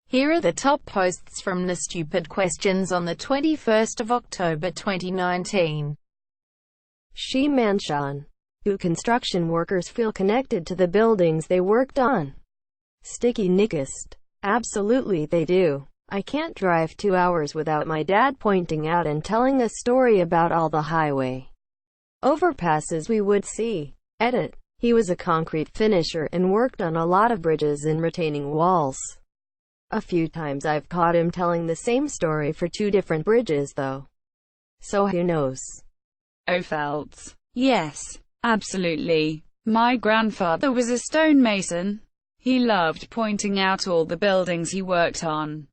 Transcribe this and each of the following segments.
Here are the top posts from NoStupidQuestions on the 21st of October 2019. She Manshan. Do construction workers feel connected to the buildings they worked on? Sticky Nickest. Absolutely they do. I can't drive 2 hours without my dad pointing out and telling a story about all the highway overpasses we would see. Edit. He was a concrete finisher and worked on a lot of bridges and retaining walls. A few times I've caught him telling the same story for 2 different bridges though. So who knows? Feltz. Yes, absolutely. My grandfather was a stonemason. He loved pointing out all the buildings he worked on.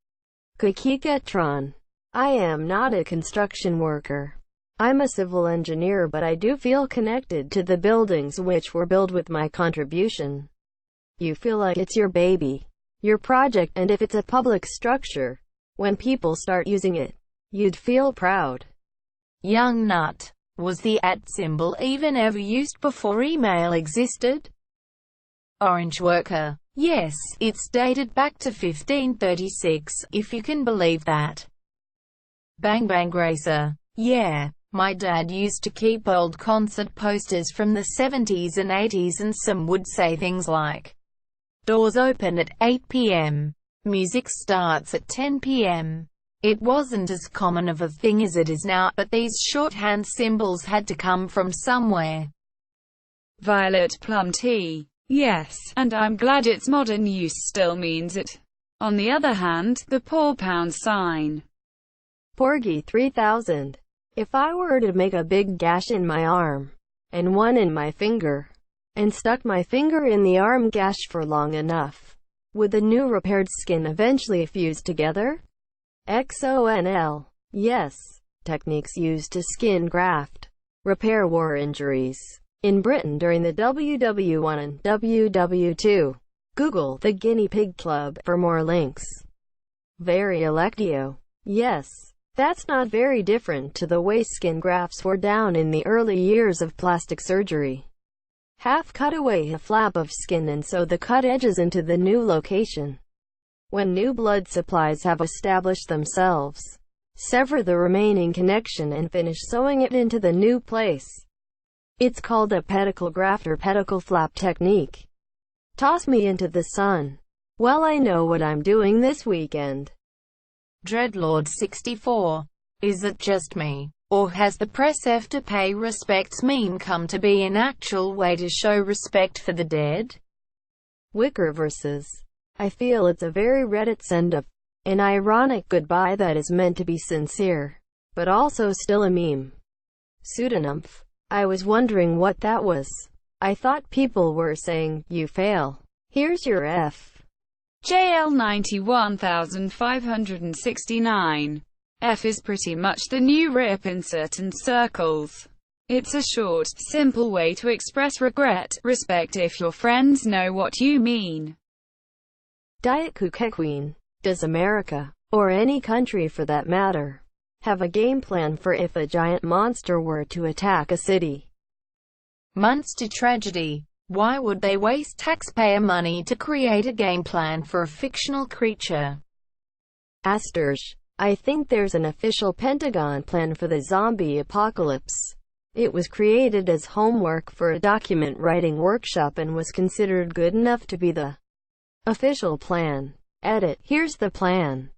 Kikiketron. I am not a construction worker. I'm a civil engineer, but I do feel connected to the buildings which were built with my contribution. You feel like it's your baby, your project, and if it's a public structure, when people start using it, you'd feel proud. Young Nut. Was the @ symbol even ever used before email existed? Orange Worker. Yes, it's dated back to 1536, if you can believe that. Bang Bang Racer. Yeah, my dad used to keep old concert posters from the 70s and 80s, and some would say things like, "Doors open at 8 p.m. Music starts at 10 p.m. It wasn't as common of a thing as it is now, but these shorthand symbols had to come from somewhere. Violet Plum Tea. Yes, and I'm glad its modern use still means it. On the other hand, the poor pound sign. Porgy 3000. If I were to make a big gash in my arm, and one in my finger, and stuck my finger in the arm gash for long enough, would the new repaired skin eventually fuse together? XONL. Yes. Techniques used to skin graft repair war injuries in Britain during the WW1 and WW2. Google the Guinea Pig Club for more links. Very electio. Yes. That's not very different to the way skin grafts were done in the early years of plastic surgery. Half cut away a flap of skin and sew the cut edges into the new location. When new blood supplies have established themselves, sever the remaining connection and finish sewing it into the new place. It's called a pedicle graft or pedicle flap technique. Toss me into the sun. Well, I know what I'm doing this weekend. Dreadlord 64. Is it just me, or has the press F to pay respects meme come to be an actual way to show respect for the dead? Wicker versus. I feel it's a very Reddit send-up, an ironic goodbye that is meant to be sincere, but also still a meme. Pseudonym. I was wondering what that was. I thought people were saying, "You fail. Here's your F." JL 91569. F is pretty much the new RIP in certain circles. It's a short, simple way to express regret, respect if your friends know what you mean. Diet Queen. Does America, or any country for that matter, have a game plan for if a giant monster were to attack a city? Munster Tragedy. Why would they waste taxpayer money to create a game plan for a fictional creature? Asturge. I think there's an official Pentagon plan for the zombie apocalypse. It was created as homework for a document writing workshop and was considered good enough to be the official plan. Edit. Here's the plan.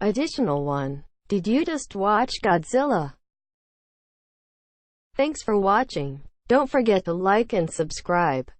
Additional 1. Did you just watch Godzilla? Thanks for watching. Don't forget to like and subscribe.